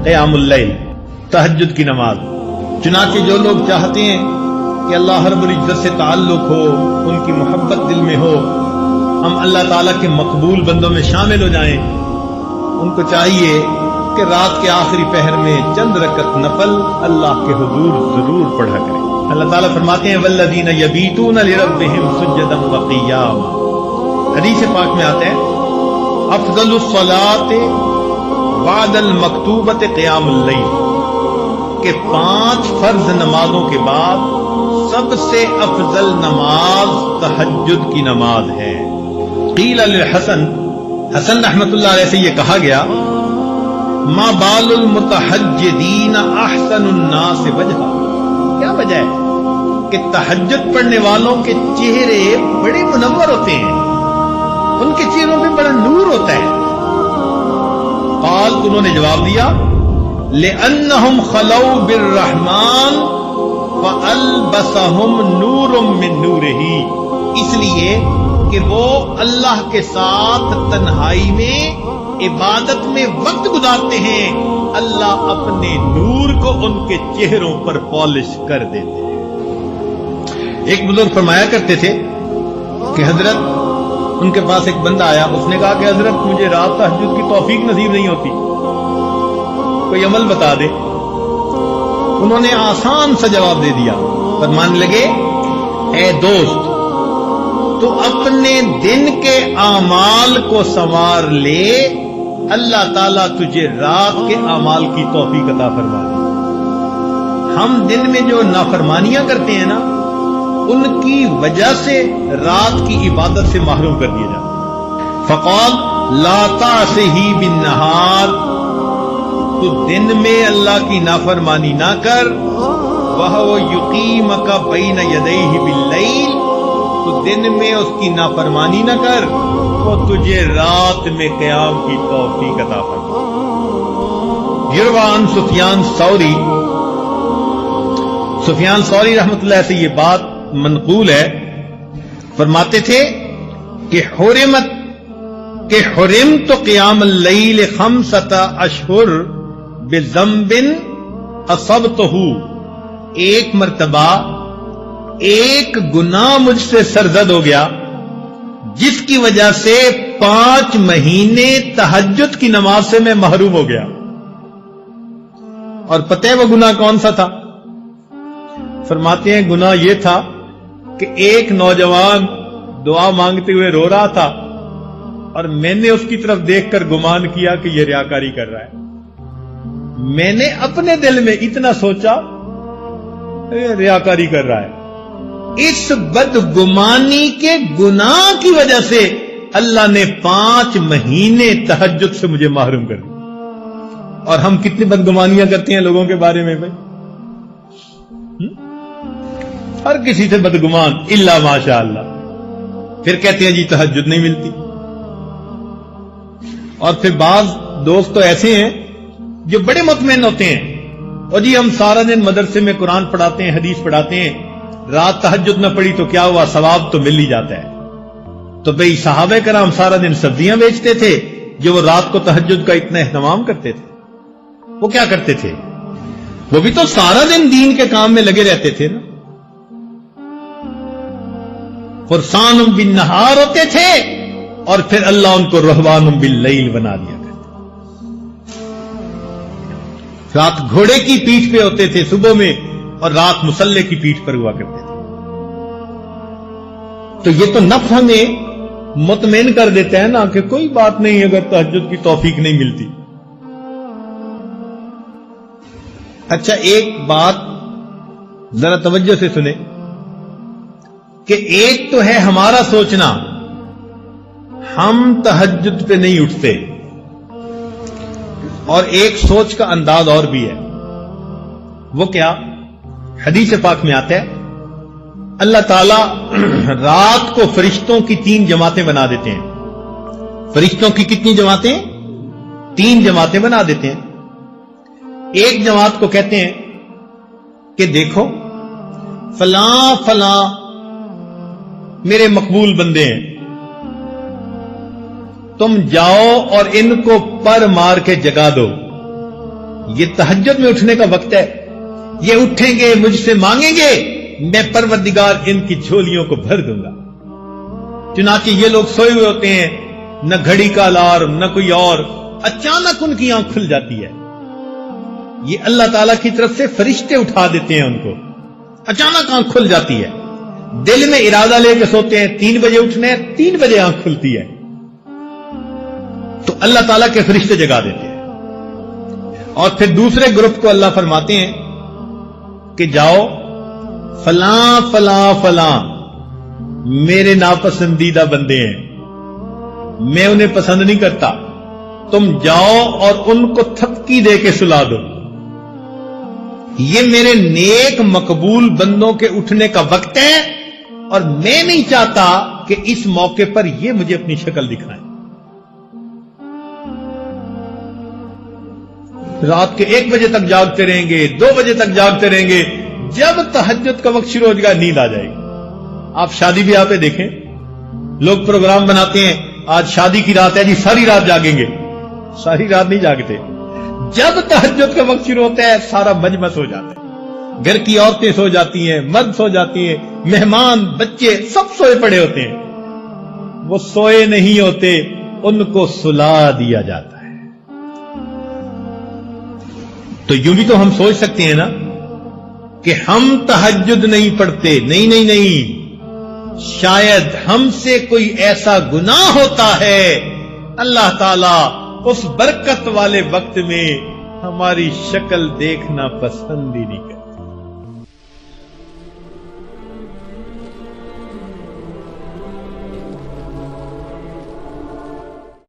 قیام اللیل، تہجد کی نماز۔ چنانچہ جو لوگ چاہتے ہیں کہ اللہ رب العزت سے تعلق ہو، ان کی محبت دل میں ہو، ہم اللہ تعالیٰ کے مقبول بندوں میں شامل ہو جائیں، ان کو چاہیے کہ رات کے آخری پہر میں چند رکعت نفل اللہ کے حضور ضرور پڑھا کریں۔ اللہ تعالیٰ فرماتے ہیں والذین یبیتون لربہم سجدا وقیاما۔ حدیث پاک میں آتا ہے افضل الصلاۃ بعد المکتوبۃ قیام اللیل، کہ 5 فرض نمازوں کے بعد سب سے افضل نماز تہجد کی نماز ہے۔ قیل للحسن، حسن رحمۃ اللہ علیہ سے یہ کہا گیا ما بال المتہجدین احسن الناس وجہا، کیا وجہ ہے کہ تہجد پڑھنے والوں کے چہرے بڑے منور ہوتے ہیں، ان کے چہروں میں بڑا نور ہوتا ہے۔ قال، انہوں نے جواب دیا لأنہم خلو بالرحمن فألبسہم نور من نورہ، اس لیے کہ وہ اللہ کے ساتھ تنہائی میں عبادت میں وقت گزارتے ہیں، اللہ اپنے نور کو ان کے چہروں پر پالش کر دیتے ہیں۔ ایک بزرگ فرمایا کرتے تھے کہ حضرت، ان کے پاس ایک بندہ آیا، اس نے کہا کہ حضرت مجھے رات تہجد کی توفیق نصیب نہیں ہوتی، کوئی عمل بتا دے۔ انہوں نے آسان سا جواب دے دیا، فرمانے لگے اے دوست، تو اپنے دن کے اعمال کو سنوار لے، اللہ تعالیٰ تجھے رات کے اعمال کی توفیق عطا فرما دے۔ ہم دن میں جو نافرمانیاں کرتے ہیں نا، ان کی وجہ سے رات کی عبادت سے محروم کر دیا جاتا۔ فقال لا تعصہ بالنہار، تو دن میں اللہ کی نافرمانی نہ کر، وَهُوَ يُقِيمَكَ بَيْنَ يَدَيْهِ بِاللَّيْلِ، تو دن میں اس کی نافرمانی نہ کر، وہ تجھے رات میں قیام کی توفیق عطا فرمائے۔ یروی عن سفیان ثوری، سفیان ثوری رحمۃ اللہ سے یہ بات منقول ہے، فرماتے تھے کہ حرمت قیام اللیل 5 اشہر بذنب اصبتہ، ایک مرتبہ ایک گناہ مجھ سے سرزد ہو گیا جس کی وجہ سے 5 مہینے تہجد کی نماز سے میں محروم ہو گیا۔ اور پتہ ہے وہ گناہ کون سا تھا؟ فرماتے ہیں گناہ یہ تھا کہ ایک نوجوان دعا مانگتے ہوئے رو رہا تھا، اور میں نے اس کی طرف دیکھ کر گمان کیا کہ یہ ریاکاری کر رہا ہے۔ میں نے اپنے دل میں اتنا سوچا ریاکاری کر رہا ہے۔ اس بدگمانی کے گناہ کی وجہ سے اللہ نے 5 مہینے تہجد سے مجھے محروم کر دیا۔ اور ہم کتنی بدگمانیاں کرتے ہیں لوگوں کے بارے میں بھائی، ہر کسی سے بدگمان الا ماشاء اللہ، پھر کہتے ہیں جی تہجد نہیں ملتی۔ اور پھر بعض دوست تو ایسے ہیں جو بڑے مطمئن ہوتے ہیں، اور جی ہم سارا دن مدرسے میں قرآن پڑھاتے ہیں، حدیث پڑھاتے ہیں، رات تہجد نہ پڑھی تو کیا ہوا، ثواب تو مل ہی جاتا ہے۔ تو بھئی صحابہ کرام سارا دن سبزیاں بیچتے تھے، جو وہ رات کو تہجد کا اتنا اہتمام کرتے تھے، وہ کیا کرتے تھے؟ وہ بھی تو سارا دن دین کے کام میں لگے رہتے تھے نا، فرسان بالنہار ہوتے تھے، اور پھر اللہ ان کو رہبان باللیل بنا دیا کرتے۔ رات گھوڑے کی پیٹھ پہ ہوتے تھے صبح میں، اور رات مسلح کی پیٹھ پر ہوا کرتے تھے۔ تو یہ تو نفس ہمیں مطمئن کر دیتا ہے نا کہ کوئی بات نہیں اگر تہجد کی توفیق نہیں ملتی۔ اچھا ایک بات ذرا توجہ سے سنیں کہ ایک تو ہے ہمارا سوچنا ہم تہجد پہ نہیں اٹھتے، اور ایک سوچ کا انداز اور بھی ہے، وہ کیا؟ حدیث پاک میں آتا ہے اللہ تعالی رات کو فرشتوں کی 3 جماعتیں بنا دیتے ہیں۔ فرشتوں کی کتنی جماعتیں؟ 3 جماعتیں بنا دیتے ہیں۔ ایک جماعت کو کہتے ہیں کہ دیکھو فلاں فلاں میرے مقبول بندے ہیں، تم جاؤ اور ان کو پر مار کے جگا دو، یہ تہجد میں اٹھنے کا وقت ہے، یہ اٹھیں گے مجھ سے مانگیں گے، میں پروردگار ان کی جھولیوں کو بھر دوں گا۔ چنانچہ یہ لوگ سوئے ہوئے ہوتے ہیں، نہ گھڑی کا الارم نہ کوئی اور، اچانک ان کی آنکھ کھل جاتی ہے۔ یہ اللہ تعالیٰ کی طرف سے فرشتے اٹھا دیتے ہیں ان کو، اچانک آنکھ کھل جاتی ہے۔ دل میں ارادہ لے کے سوتے ہیں 3 بجے اٹھنے، 3 بجے آنکھ کھلتی ہے، تو اللہ تعالیٰ کے فرشتے جگا دیتے ہیں۔ اور پھر دوسرے گروپ کو اللہ فرماتے ہیں کہ جاؤ فلاں فلاں فلاں میرے ناپسندیدہ بندے ہیں، میں انہیں پسند نہیں کرتا، تم جاؤ اور ان کو تھپکی دے کے سلا دو۔ یہ میرے نیک مقبول بندوں کے اٹھنے کا وقت ہے، اور میں نہیں چاہتا کہ اس موقع پر یہ مجھے اپنی شکل دکھائیں۔ رات کے 1 بجے تک جاگتے رہیں گے، 2 بجے تک جاگتے رہیں گے، جب تہجد کا وقت شروع ہو جائے گا نیند آ جائے گی۔ آپ شادی بیاہ پہ دیکھیں، لوگ پروگرام بناتے ہیں، آج شادی کی رات ہے جی، ساری رات جاگیں گے، ساری رات نہیں جاگتے۔ جب تہجد کا وقت شروع ہوتا ہے سارا مجمع سو جاتا ہے، گھر کی عورتیں سو جاتی ہیں، مرد سو جاتی ہیں، مہمان بچے سب سوئے پڑے ہوتے ہیں، وہ سوئے نہیں ہوتے، ان کو سلا دیا جاتا ہے۔ تو یوں بھی تو ہم سوچ سکتے ہیں نا کہ ہم تہجد نہیں پڑھتے، نہیں، شاید ہم سے کوئی ایسا گناہ ہوتا ہے، اللہ تعالیٰ اس برکت والے وقت میں ہماری شکل دیکھنا پسند ہی نہیں کرتا۔